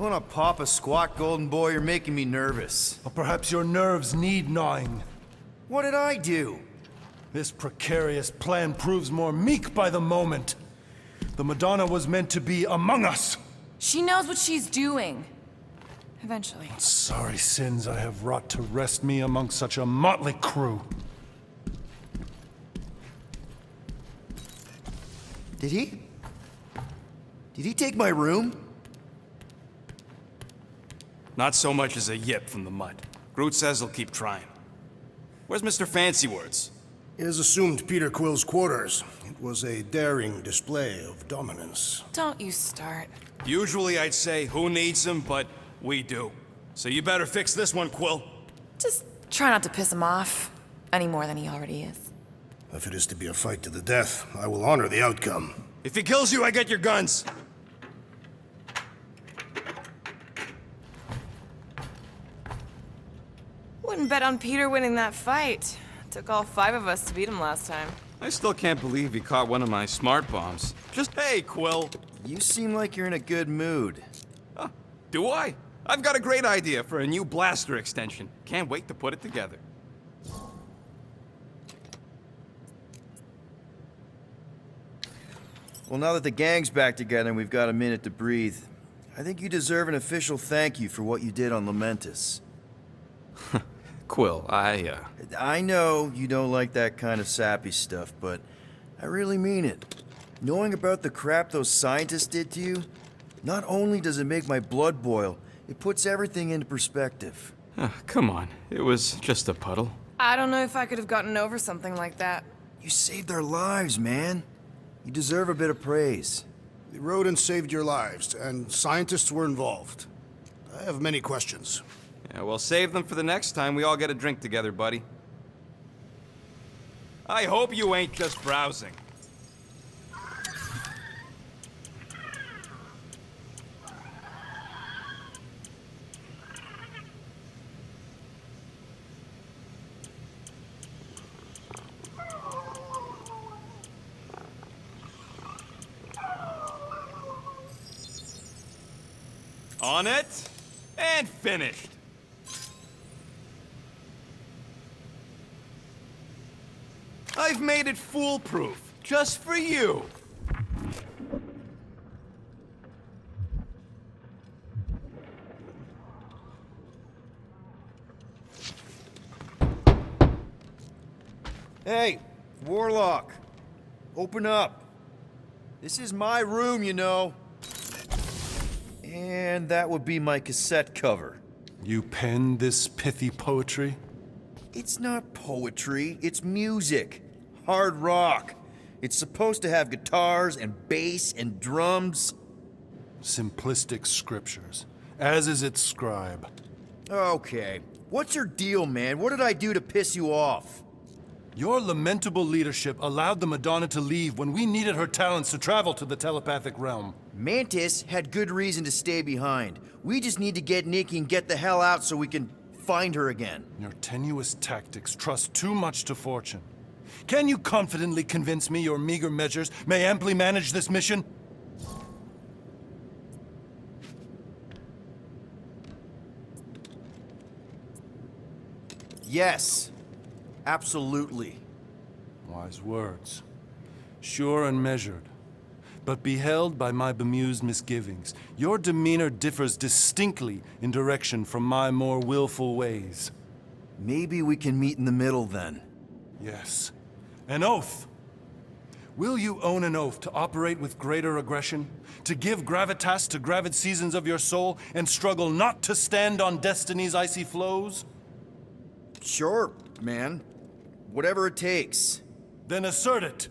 wanna pop a squat, golden boy? You're making me nervous. Or perhaps your nerves need gnawing. What did I do? This precarious plan proves more meek by the moment. The Madonna was meant to be among us. She knows what she's doing. Eventually. Sorry sins I have wrought to wrest me among such a motley crew. Did he? Did he take my room? Not so much as a yip from the mud. Groot says he'll keep trying. Where's Mr. Fancy Words? It is assumed Peter Quill's quarters. It was a daring display of dominance. Don't you start. Usually I'd say, who needs him, but we do. So you better fix this one, Quill. Just try not to piss him off any more than he already is. If it is to be a fight to the death, I will honor the outcome. If he kills you, I get your guns. Wouldn't bet on Peter winning that fight. Took all 5 of us to beat him last time. I still can't believe he caught one of my smart bombs. Just, hey, Quill. You seem like you're in a good mood. Huh, do I? I've got a great idea for a new blaster extension. Can't wait to put it together. Well, now that the gang's back together and we've got a minute to breathe, I think you deserve an official thank you for what you did on Lamentus. Quill, I know you don't like that kind of sappy stuff, but I really mean it. Knowing about the crap those scientists did to you, not only does it make my blood boil, it puts everything into perspective. come on. It was just a puddle. I don't know if I could have gotten over something like that. You saved our lives, man. You deserve a bit of praise. The rodents saved your lives, and scientists were involved. I have many questions. Yeah, we'll save them for the next time we all get a drink together, buddy. I hope you ain't just browsing. On it, and finished. I've made it foolproof, just for you. Hey, Warlock, open up. This is my room, you know. And that would be my cassette cover. You penned this pithy poetry? It's not poetry, it's music. Hard rock. It's supposed to have guitars and bass and drums. Simplistic scriptures, as is its scribe. Okay, what's your deal, man? What did I do to piss you off? Your lamentable leadership allowed the Madonna to leave when we needed her talents to travel to the telepathic realm. Mantis had good reason to stay behind. We just need to get Nikki and get the hell out so we can find her again. Your tenuous tactics trust too much to fortune. Can you confidently convince me your meager measures may amply manage this mission? Yes, absolutely. Wise words. Sure and measured. But beheld by my bemused misgivings, your demeanor differs distinctly in direction from my more willful ways. Maybe we can meet in the middle then. Yes. An oath. Will you own an oath to operate with greater aggression? To give gravitas to gravid seasons of your soul and struggle not to stand on destiny's icy flows? Sure, man. Whatever it takes. Then assert it.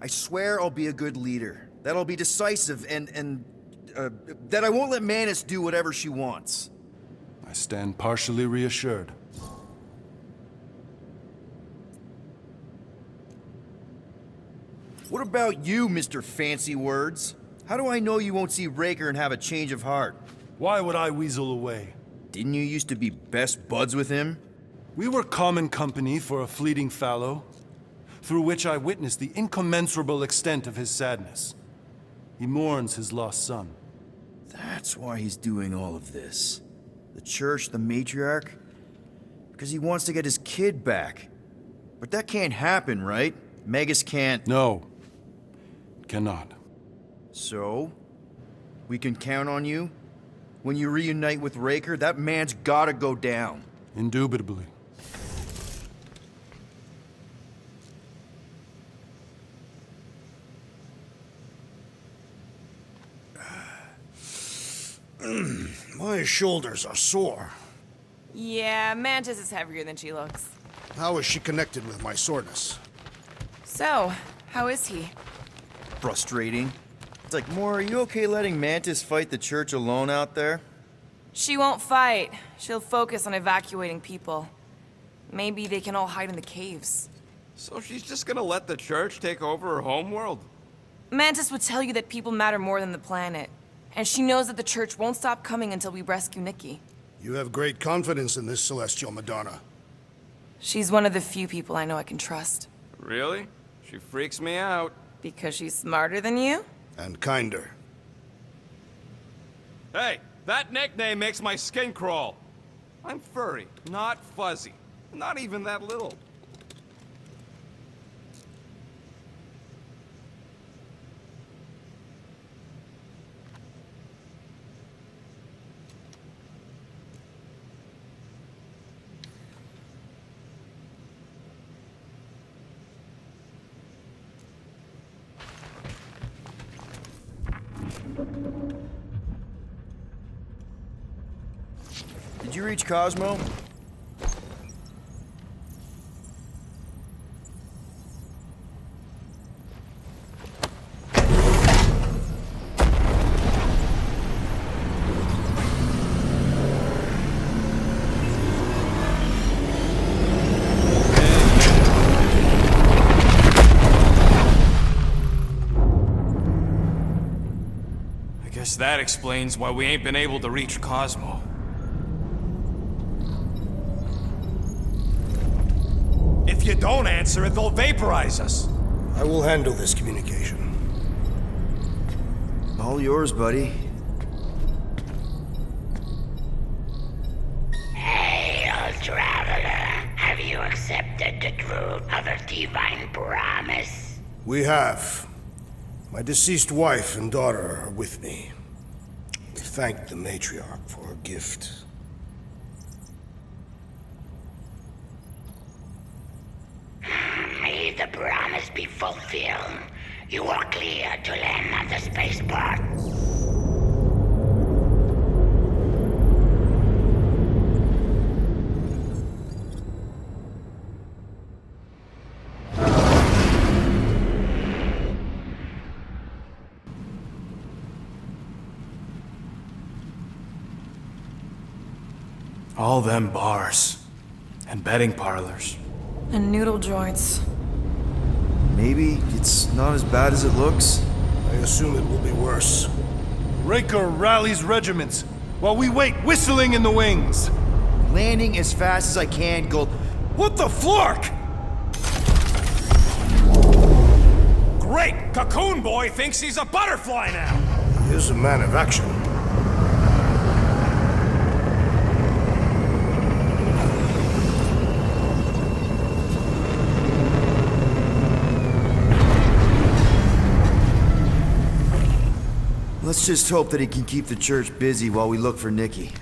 I swear I'll be a good leader. That I'll be decisive and that I won't let Mantis do whatever she wants. I stand partially reassured. What about you, Mr. Fancy Words? How do I know you won't see Raker and have a change of heart? Why would I weasel away? Didn't you used to be best buds with him? We were common company for a fleeting fallow, through which I witnessed the incommensurable extent of his sadness. He mourns his lost son. That's why he's doing all of this. The church, the matriarch? Because he wants to get his kid back. But that can't happen, right? Magus can't... No. Cannot. So? We can count on you? When you reunite with Raker, that man's gotta go down. Indubitably. My shoulders are sore. Yeah, Mantis is heavier than she looks. How is she connected with my soreness? So, how is he? Frustrating. It's like, Moore, are you okay letting Mantis fight the church alone out there? She won't fight. She'll focus on evacuating people. Maybe they can all hide in the caves. So she's just gonna let the church take over her homeworld? Mantis would tell you that people matter more than the planet. And she knows that the church won't stop coming until we rescue Nikki. You have great confidence in this Celestial Madonna. She's one of the few people I know I can trust. Really? She freaks me out. Because she's smarter than you? And kinder. Hey, that nickname makes my skin crawl. I'm furry, not fuzzy. Not even that little. Did you reach Cosmo? I guess that explains why we ain't been able to reach Cosmo. If you don't answer it, they'll vaporize us. I will handle this communication. All yours, buddy. Hail, traveler. Have you accepted the truth of a divine promise? We have. My deceased wife and daughter are with me. We thank the matriarch for her gift. May the promise be fulfilled. You are clear to land on the spaceport. All them bars. And betting parlors. And noodle joints. Maybe it's not as bad as it looks. I assume it will be worse. Raker rallies regiments while we wait whistling in the wings. Landing as fast as I can, Gold. What the flark? Great! Cocoon Boy thinks he's a butterfly now! He is a man of action. Let's just hope that he can keep the church busy while we look for Nikki.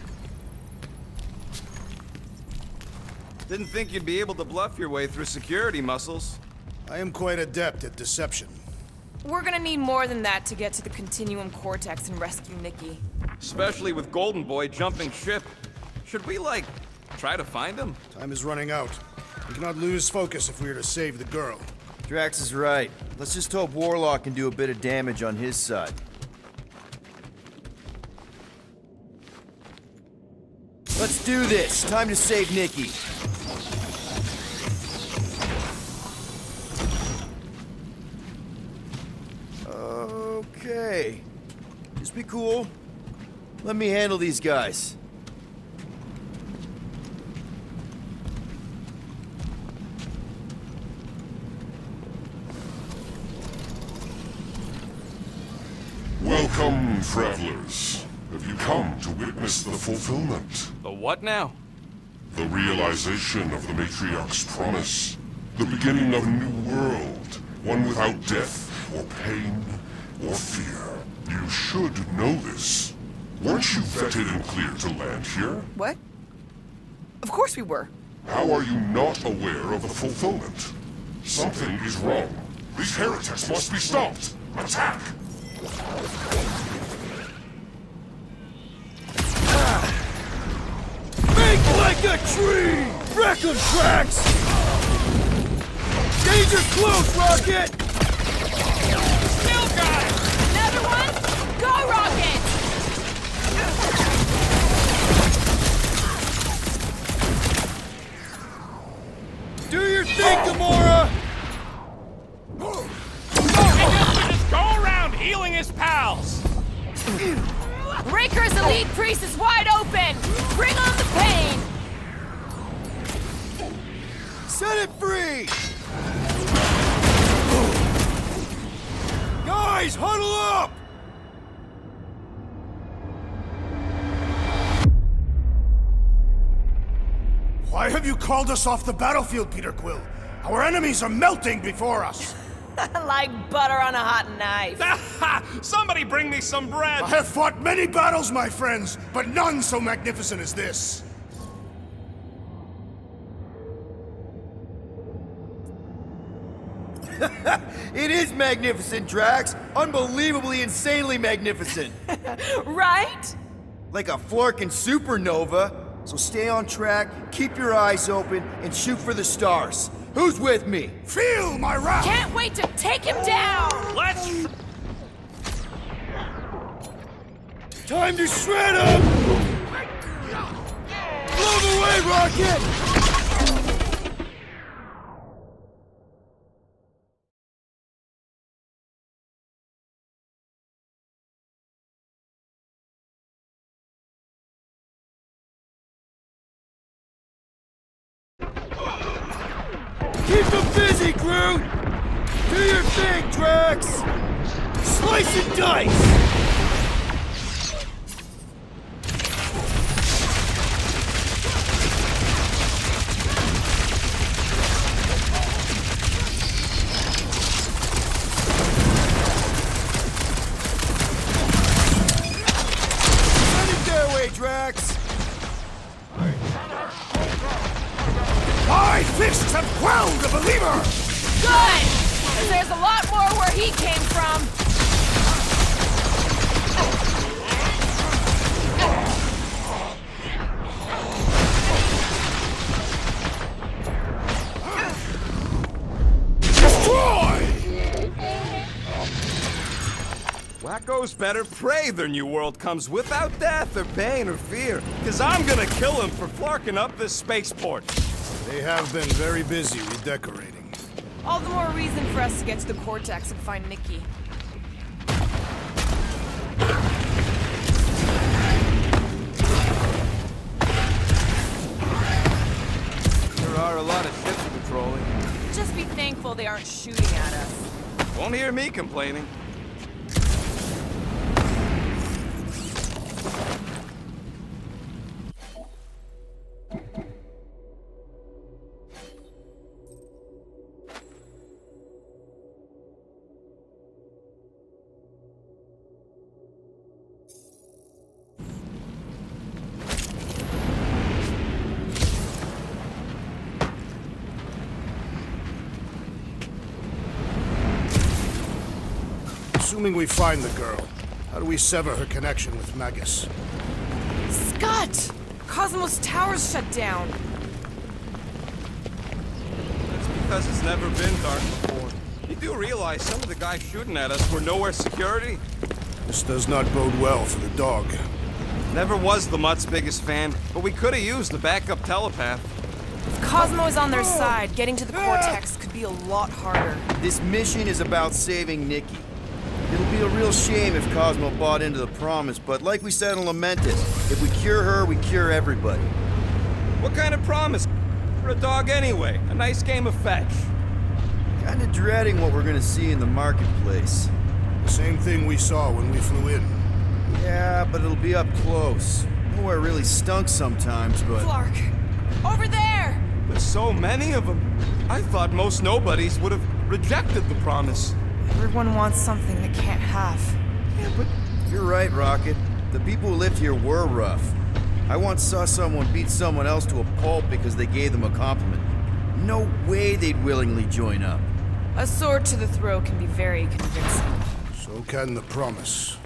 Didn't think you'd be able to bluff your way through security muscles. I am quite adept at deception. We're gonna need more than that to get to the Continuum Cortex and rescue Nikki. Especially with Golden Boy jumping ship. Should we, like, try to find him? Time is running out. We cannot lose focus if we are to save the girl. Drax is right. Let's just hope Warlock can do a bit of damage on his side. Let's do this. Time to save Nikki. Okay. Just be cool. Let me handle these guys. Welcome, travelers. Have you come to witness the fulfillment? The what now? The realization of the Matriarch's promise. The beginning of a new world. One without death, or pain, or fear. You should know this. Weren't you vetted and cleared to land here? What? Of course we were. How are you not aware of the fulfillment? Something is wrong. These heretics must be stopped. Attack! Make like a tree! Wreck 'em, Tracks! Danger close, Rocket! Still got it! Another one? Go, Rocket! Do your thing, Gamora! Just go around healing his pals! Raker's elite priest is wide open! Bring on the pain! Set it free! Guys, huddle up! Why have you called us off the battlefield, Peter Quill? Our enemies are melting before us. Like butter on a hot knife. Somebody bring me some bread! I have fought many battles, my friends, but none so magnificent as this. It is magnificent, Drax! Unbelievably, insanely magnificent! Right? Like a Flarkin supernova. So stay on track, keep your eyes open, and shoot for the stars. Who's with me? Feel my wrath! Can't wait to take him down! Let's... Time to shred him! Blow the way, Rocket! Keep them busy, Groot! Do your thing, Drax! Slice and dice! Send it their way, Drax! My fists have quelled the believer! Good! 'Cause there's a lot more where he came from. Destroy! Wacko's better pray their new world comes without death or pain or fear. Cause I'm gonna kill him for flarking up this spaceport. They have been very busy redecorating. All the more reason for us to get to the Cortex and find Nikki. There are a lot of ships patrolling. Just be thankful they aren't shooting at us. Won't hear me complaining. Assuming we find the girl, how do we sever her connection with Magus? Scott! Cosmos Tower's shut down. That's because it's never been dark before. You do realize some of the guys shooting at us were nowhere security? This does not bode well for the dog. Never was the Mutt's biggest fan, but we could have used the backup telepath. If Cosmo is on their side, getting to the Cortex could be a lot harder. This mission is about saving Nikki. It'll be a real shame if Cosmo bought into the promise, but like we said in Lamented, if we cure her, we cure everybody. What kind of promise for a dog anyway? A nice game of fetch. Kinda dreading what we're gonna see in the marketplace. The same thing we saw when we flew in. Yeah, but it'll be up close. Nowhere really stunk sometimes, but... Clark! Over there! There's so many of them. I thought most nobodies would have rejected the promise. Everyone wants something they can't have. Yeah, but you're right, Rocket. The people who lived here were rough. I once saw someone beat someone else to a pulp because they gave them a compliment. No way they'd willingly join up. A sword to the throat can be very convincing. So can the promise.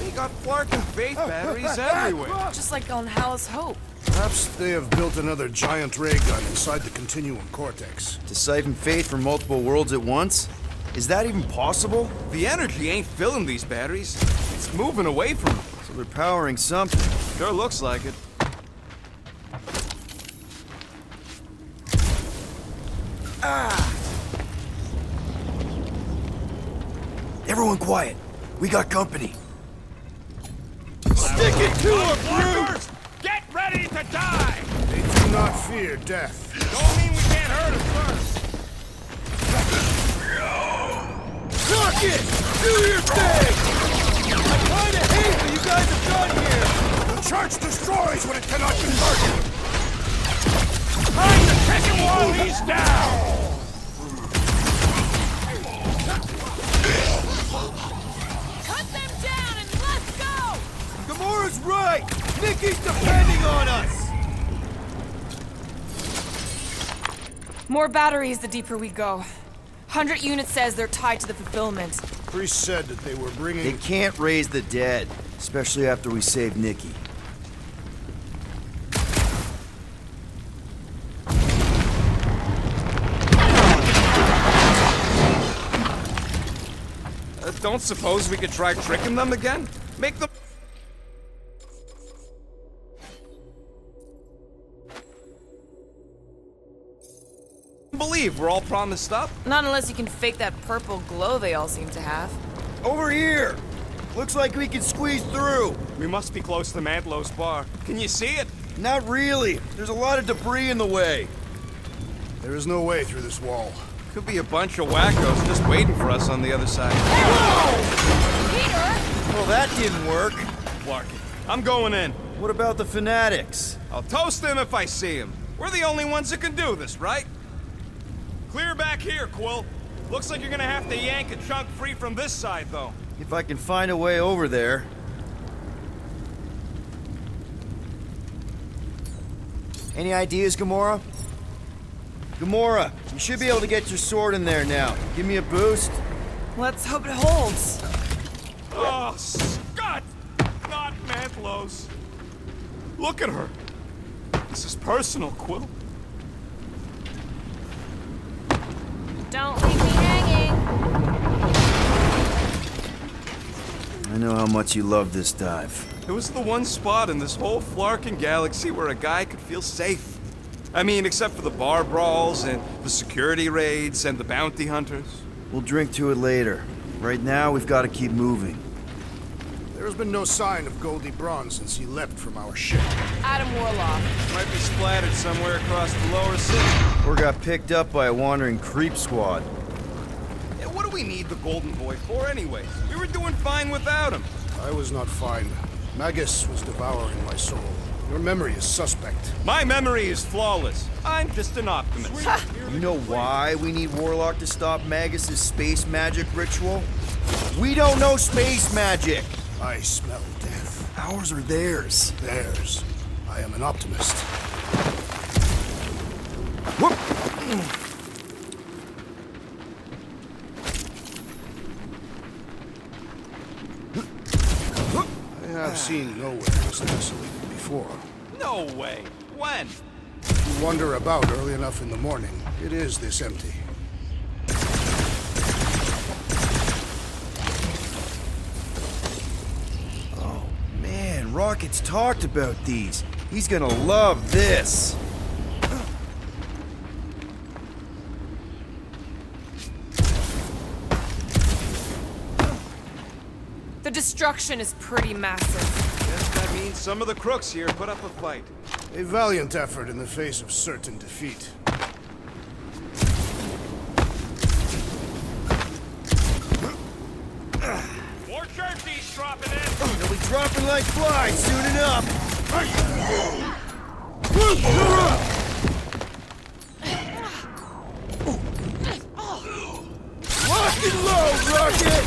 They got Flark and Faith batteries everywhere. Just like on Hallis Hope. Perhaps they have built another giant ray gun inside the Continuum Cortex. To siphon faith from multiple worlds at once? Is that even possible? The energy ain't filling these batteries. It's moving away from them. So they're powering something. Sure looks like it. Everyone quiet. We got company. Stick it to a brute! Get ready to die! They do not fear death. Don't mean we can't hurt us first. Rocket! Do your thing! I kinda hate what you guys have done here! The Church destroys what it cannot convert. Time to kick him while he's down! Cut them down and let's go! Gamora's right! Nikki's depending on us! More batteries the deeper we go. 100 units says they're tied to the fulfillment. Priest said that they were They bringing... can't raise the dead, especially after we save Nikki. Don't suppose we could try tricking them again? Make them... believe we're all promised up. Not unless you can fake that purple glow they all seem to have. Over here! Looks like we can squeeze through. We must be close to Mantlo's bar. Can you see it? Not really. There's a lot of debris in the way. There is no way through this wall. Could be a bunch of wackos just waiting for us on the other side. Peter! Well, that didn't work. Flark, I'm going in. What about the fanatics? I'll toast them if I see them. We're the only ones that can do this, right? Clear back here, Quill. Looks like you're gonna have to yank a chunk free from this side, though. If I can find a way over there. Any ideas, Gamora? Gamora, you should be able to get your sword in there now. Give me a boost. Let's hope it holds. Oh, Scott! Not Mantlo's. Look at her. This is personal, Quill. Don't leave me hanging. I know how much you love this dive. It was the one spot in this whole Flarkin galaxy where a guy could feel safe. I mean, except for the bar brawls and the security raids and the bounty hunters. We'll drink to it later. Right now, we've got to keep moving. There has been no sign of Goldie Braun since he leapt from our ship. Adam Warlock. Might be splattered somewhere across the lower city. Or got picked up by a wandering creep squad. Yeah, what do we need the Golden Boy for anyways? We were doing fine without him. I was not fine. Magus was devouring my soul. Your memory is suspect. My memory is flawless. I'm just an optimist. You know why we need Warlock to stop Magus' space magic ritual? We don't know space magic! I smell death. Ours or theirs? Theirs. I am an optimist. Whoop! I have seen nowhere as desolated before. No way. When? If you wander about early enough in the morning, it is this empty. Oh, man, Rocket's talked about these. He's gonna love this. The destruction is pretty massive. Guess that means some of the crooks here put up a fight. A valiant effort in the face of certain defeat. For sure she's dropping in. They'll be dropping like flies soon enough. Lock and load, Rocket!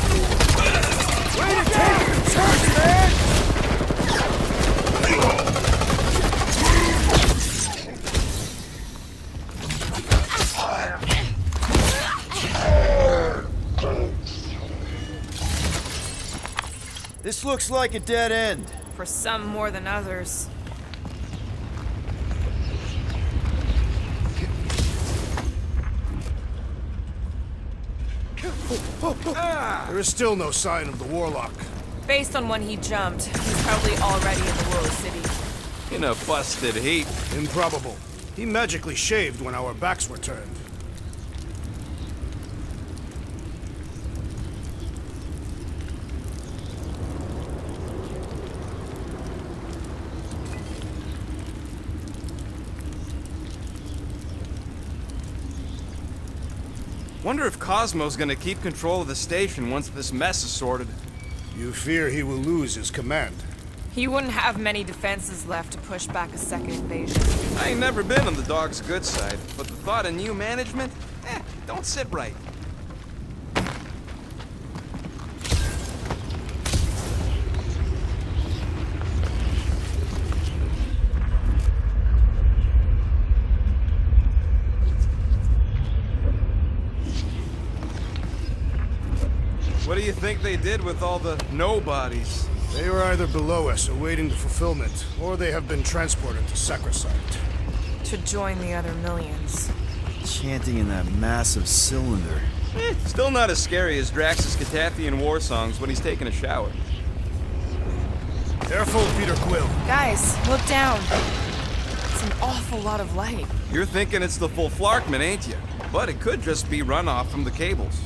Way to take the church, man! This looks like a dead end. For some more than others. There is still no sign of the Warlock. Based on when he jumped, he's probably already in the Willow City. In a busted heat. Improbable. He magically shaved when our backs were turned. Wonder if Cosmo's gonna keep control of the station once this mess is sorted. You fear he will lose his command. He wouldn't have many defenses left to push back a second invasion. I ain't never been on the dog's good side, but the thought of new management, don't sit right. What do you think they did with all the nobodies? They are either below us awaiting the fulfillment, or they have been transported to Sacrosanct. To join the other millions. Chanting in that massive cylinder. Still not as scary as Drax's Catathian war songs when he's taking a shower. Careful, Peter Quill. Guys, look down. It's an awful lot of light. You're thinking it's the full Flarkman, ain't you? But it could just be runoff from the cables.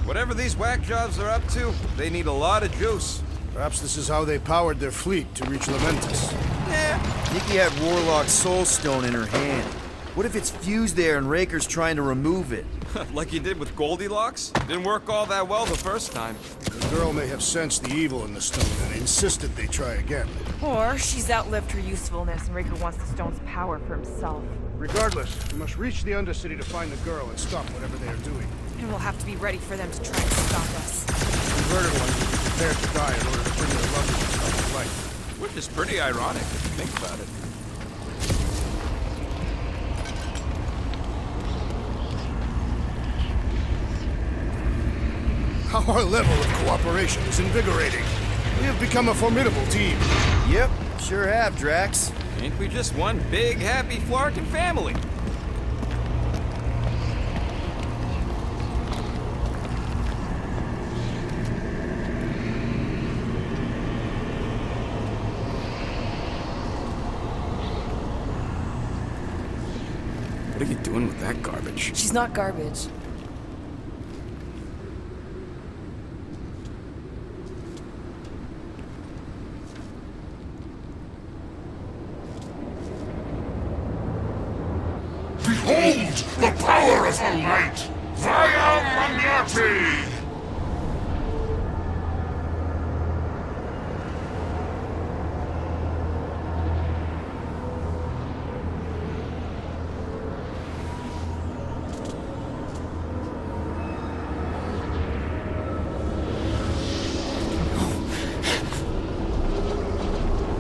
Whatever these whack jobs are up to, they need a lot of juice. Perhaps this is how they powered their fleet to reach Lamentus. Nikki had Warlock's soul stone in her hand. What if it's fused there and Raker's trying to remove it? Like you did with Goldilocks? Didn't work all that well the first time. The girl may have sensed the evil in the stone and insisted they try again. Or she's outlived her usefulness and Raker wants the stone's power for himself. Regardless, we must reach the Undercity to find the girl and stop whatever they are doing. And we'll have to be ready for them to try and stop us. Converted ones will be prepared to die in order to bring their loved ones back to life. Which is pretty ironic if you think about it. Our level of cooperation is invigorating. We have become a formidable team. Yep, sure have, Drax. Ain't we just one big, happy Flarkin family? What are you doing with that garbage? She's not garbage. Behold the power of the light! Via Magnati!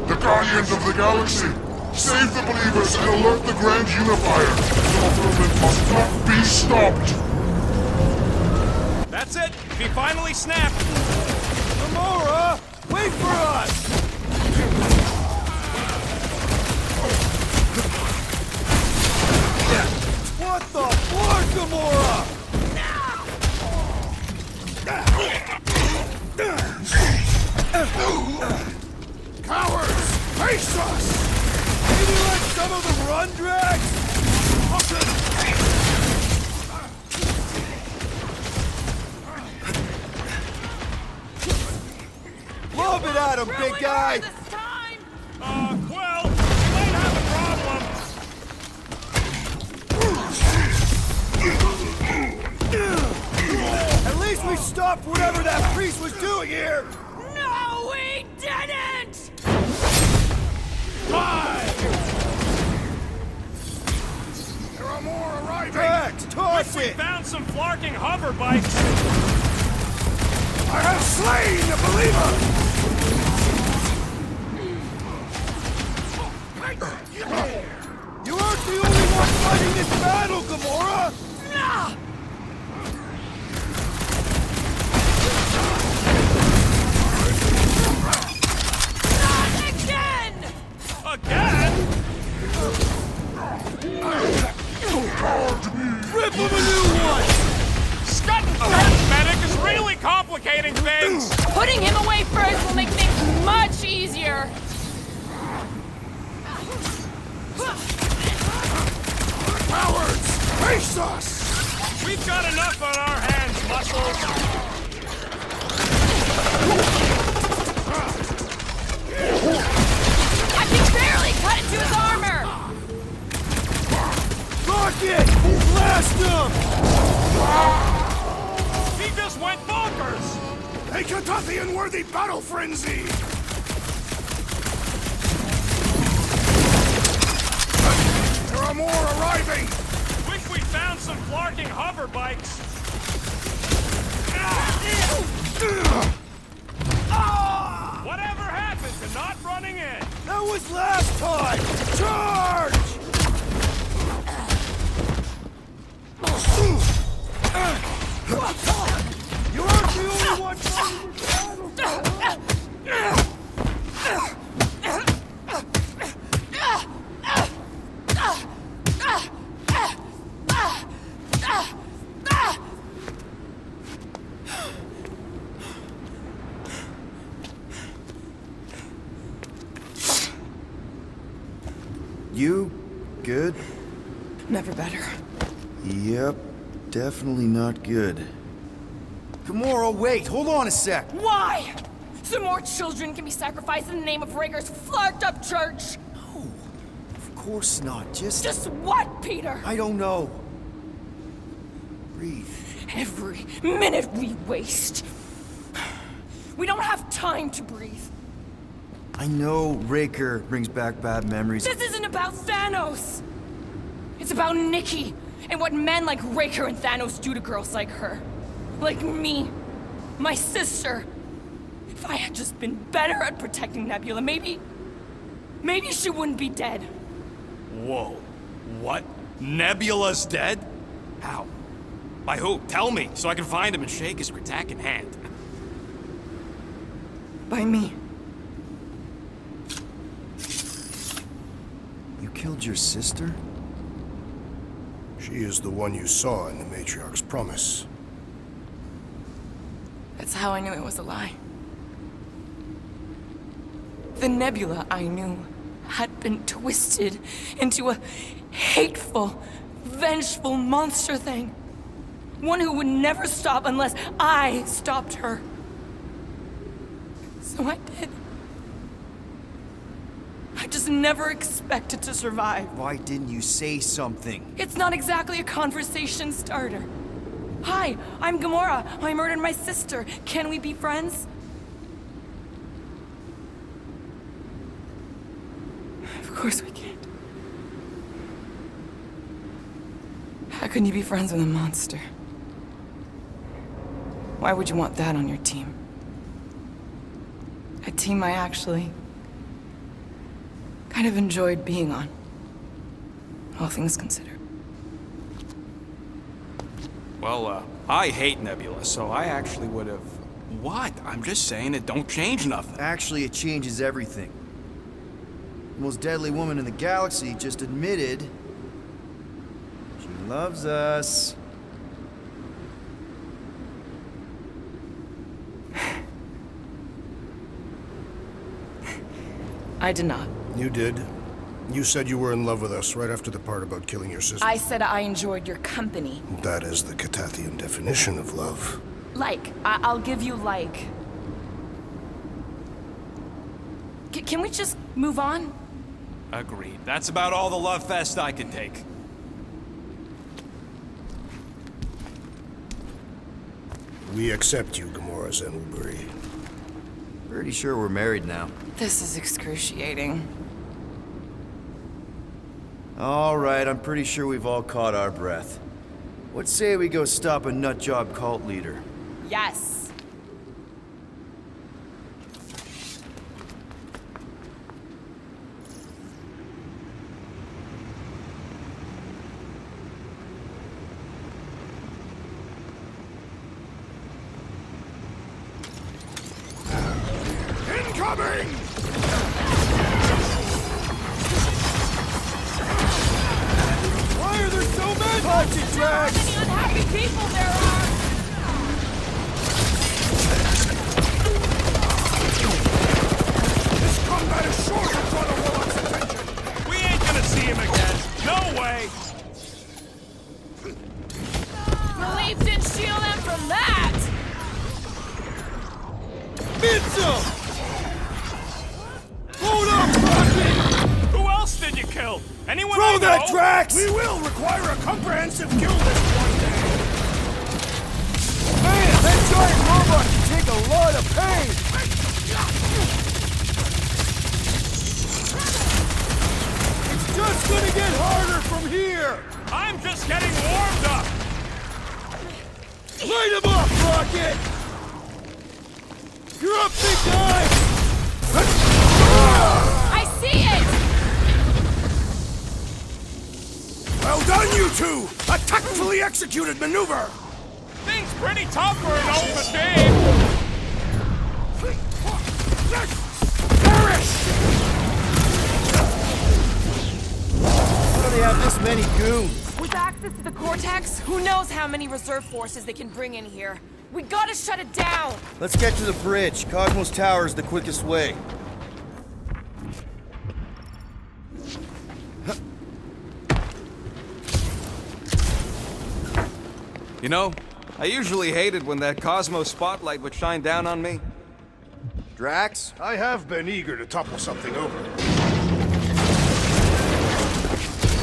The Guardians of the Galaxy! Save the believers and alert the Grand Unifier! The movement must not be stopped! That's it. He finally snapped. Gamora! Wait for us! What the floor, Gamora? Cowards! Face us! Maybe let some of them run, Drax? Lob it at him, big guy! Quill, you might have a problem. At least least we stopped whatever that priest was doing here! No, we didn't! There are more arriving! Rex, toss We it! found some flarking hover bikes. I have slain the believer! You aren't the only one fighting this battle, Gamora! Not again! Again? Rip him a new one! Scutting first, medic, is really complicating things. Putting him away first will make things much easier. Cowards! Face us! We've got enough on our hands, Muscles. I can barely cut into his armor! Rocket! Blast him! He just went bonkers. A Catathian-worthy battle frenzy! There are more arriving! Think we found some flarking hover bikes. Whatever happened to not running in? That was last time! Charge! You aren't the only one fighting this battle! You good? Never better. Yep, definitely not good. Gamora, wait, hold on a sec. Why? So more children can be sacrificed in the name of Raker's flarked up church? Of course not, Just what, Peter? I don't know. Breathe. Every minute we waste. We don't have time to breathe. I know Raker brings back bad memories. This isn't about Thanos. It's about Nikki and what men like Raker and Thanos do to girls like her. Like me. My sister. If I had just been better at protecting Nebula, maybe she wouldn't be dead. Whoa. What? Nebula's dead? How? By who? Tell me, so I can find him and shake his Kratak in hand. By me. You killed your sister? She is the one you saw in the Matriarch's promise. That's how I knew it was a lie. The Nebula I knew had been twisted into a hateful, vengeful monster thing. One who would never stop unless I stopped her. So I did. I just never expected to survive. Why didn't you say something? It's not exactly a conversation starter. Hi, I'm Gamora. I murdered my sister. Can we be friends? Of course we can't. How can you be friends with a monster? Why would you want that on your team? A team I actually kind of enjoyed being on. All things considered. Well, I hate Nebula, so I actually would have... What? I'm just saying it don't change nothing. Actually, it changes everything. The most deadly woman in the galaxy just admitted she loves us. I did not. You did. You said you were in love with us right after the part about killing your sister. I said I enjoyed your company. That is the Catathian definition of love. Like, I'll give you like. Can we just move on? Agreed. That's about all the love fest I could take. We accept you, Gamora Zenoburi. Pretty sure we're married now. This is excruciating. All right, I'm pretty sure we've all caught our breath. What say we go stop a nutjob cult leader? Yes. Incoming! Why are there so many? Punch it, Drax! How many unhappy people there are! This combat is sure to draw the Warlock's attention! We ain't gonna see him again. No way. Relief didn't shield them from that! Mitchell! Hold up, Rocket! Who else did you kill? Anyone Throw I that, know? Drax! We will require a comprehensive kill list one day! Man, that giant robot can take a lot of pain! It's just gonna get harder from here! I'm just getting warmed up. Light him up, Rocket! You're up, big guy! I see it! Well done, you two! A tactfully executed maneuver! Thing's pretty tough for an old machine. Perish! How do they have this many goons? With access to the Cortex, who knows how many reserve forces they can bring in here. We gotta shut it down! Let's get to the bridge. Cosmos Tower is the quickest way. You know, I usually hated when that Cosmos spotlight would shine down on me. Drax? I have been eager to topple something over.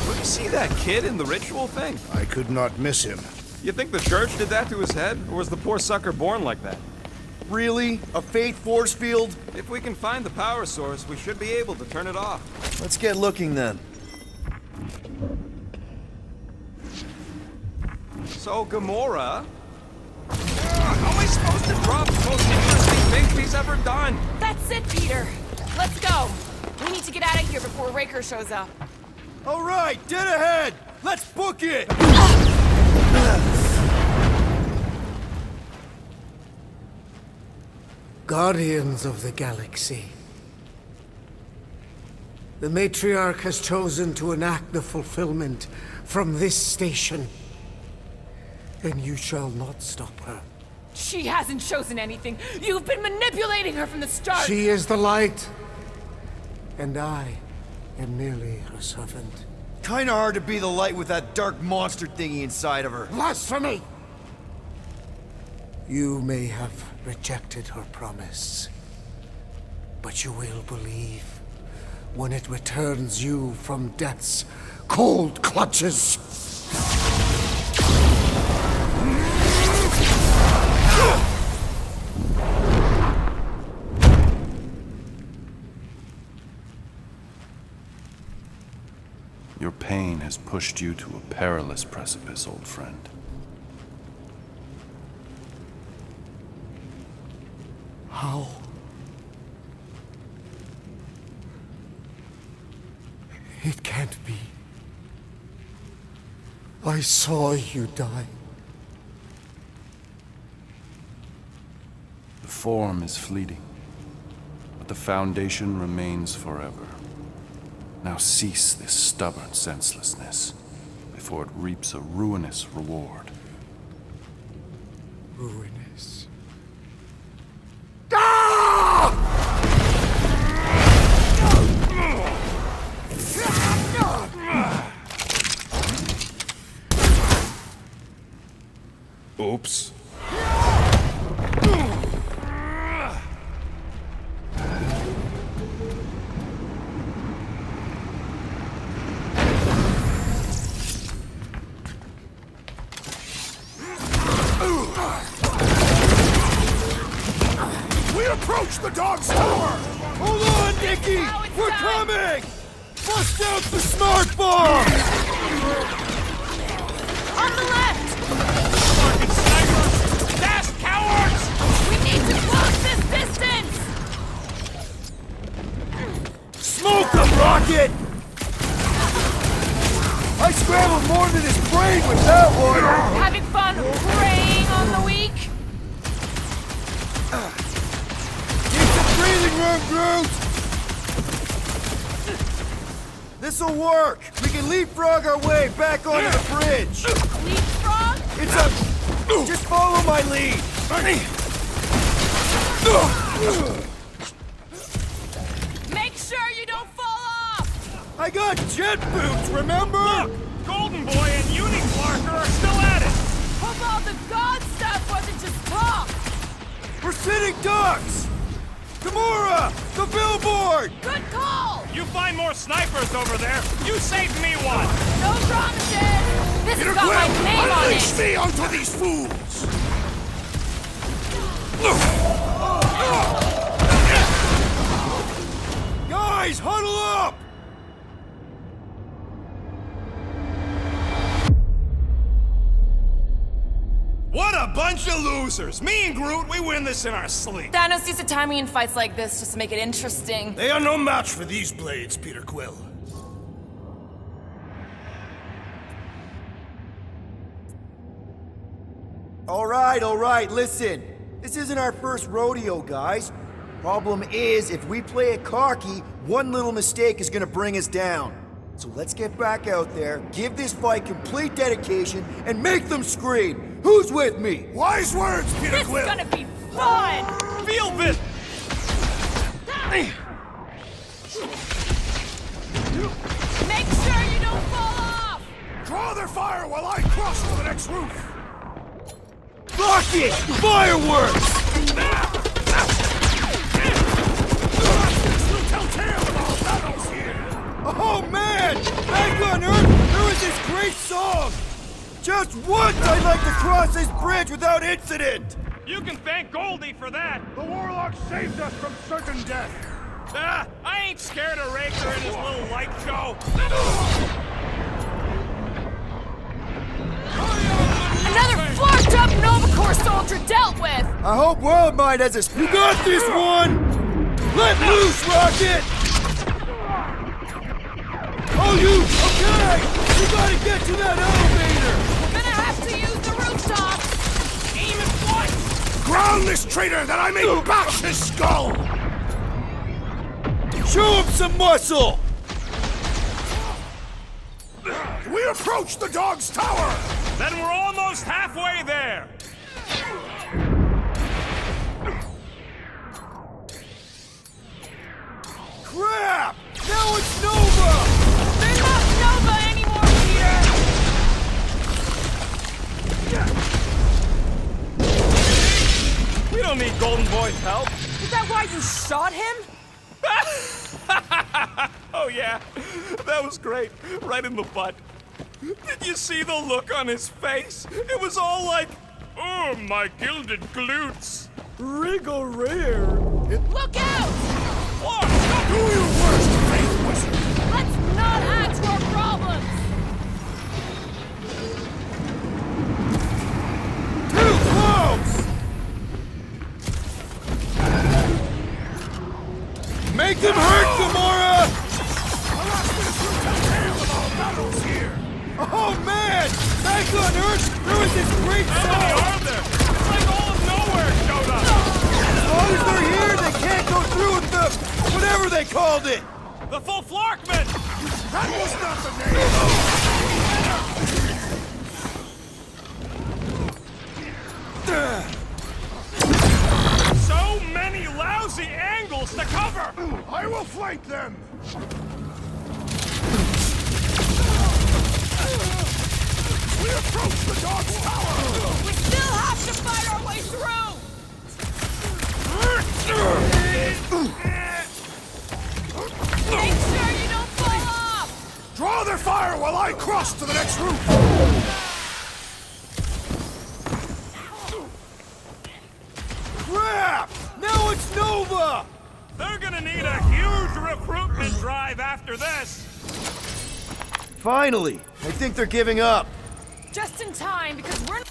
Did you see that kid in the ritual thing? I could not miss him. You think the church did that to his head, or was the poor sucker born like that? Really? A fate force field? If we can find the power source, we should be able to turn it off. Let's get looking then. So, Gamora... how am I supposed to drop the most interesting thing he's ever done? That's it, Peter! Let's go! We need to get out of here before Raker shows up. All right, dead ahead! Let's book it! Guardians of the Galaxy. The Matriarch has chosen to enact the fulfillment from this station. And you shall not stop her. She hasn't chosen anything. You've been manipulating her from the start. She is the light. And I am merely her servant. Kinda hard to be the light with that dark monster thingy inside of her. Blasphemy! You may have rejected her promise, but you will believe when it returns you from death's cold clutches. Your pain has pushed you to a perilous precipice, old friend. How? It can't be. I saw you die. The form is fleeting, but the foundation remains forever. Now cease this stubborn senselessness before it reaps a ruinous reward. Ruinous. Oops. approach the dog's tower! Hold on, Nicky! Now it's We're time. coming! Bust out the smart bomb! On the left! Fucking snipers! Dash cowards! We need to close this distance! Smoke them, Rocket! I scrambled more than his brain with that one! Having fun preying on the weak? Keep some breathing room, Groot! This'll work! We can leapfrog our way back onto the bridge! Leapfrog? It's a... Just follow my lead! Make sure you don't fall off! I got jet boots, remember? Look! Golden Boy and Unicorn are still at it! Hope all the god stuff wasn't just talk! We're sitting ducks! Gamora! The billboard! Good call! You find more snipers over there, you saved me one! No promises! This has got my name on it! me onto these fools! Guys, huddle up! What a bunch of losers! Me and Groot, we win this in our sleep. Thanos used to time me in fights like this just to make it interesting. They are no match for these blades, Peter Quill. All right, listen. This isn't our first rodeo, guys. Problem is, if we play it cocky, one little mistake is gonna bring us down. So let's get back out there, give this fight complete dedication, and make them scream. Who's with me? Wise words, Peter This is Quill! gonna be fun! Feel this! Make sure you don't fall off! Draw their fire while I cross to the next roof! Rocket! Fireworks! Tell tale about battles here! Oh man! Back on Earth, there was this great song! Just once I'd like to cross this bridge without incident! You can thank Goldie for that! The Warlock saved us from certain death! Ah, I ain't scared of Raker and his little light show! Another flarked up Nova Corps soldier dealt with! I hope Wildmind has a... You got this one! Let loose, Rocket! Oh, you... Okay! You gotta get to that elevator! Gonna have to use the rooftop! Aim at once! Ground this traitor that I may bash his skull! Show him some muscle! We approach the dog's tower! Then we're almost halfway there! Crap! Now it's Nova! They're not Nova anymore, Peter! We don't need Golden Boy's help! Is that why you shot him? Oh yeah, that was great. Right in the butt. Did you see the look on his face? It was all like, oh, my gilded glutes. Wriggle rear! Look out! Look, Do your worst, Faith Wizard! Let's not add to our problems! Too close! Make them hurt, Gamora! Oh man! Back on Earth, there was this great how many song! are there? It's like all of nowhere showed up. As long as they're here, they can't go through with the... whatever they called it! The full Flarkman! That was not the name! So many lousy angles to cover! I will flank them! We approach the dog's tower! We still have to fight our way through! Make sure you don't fall off! Draw their fire while I cross to the next roof! Crap! Now it's Nova! They're gonna need a huge recruitment drive after this. Finally! I think they're giving up. Just in time, because we're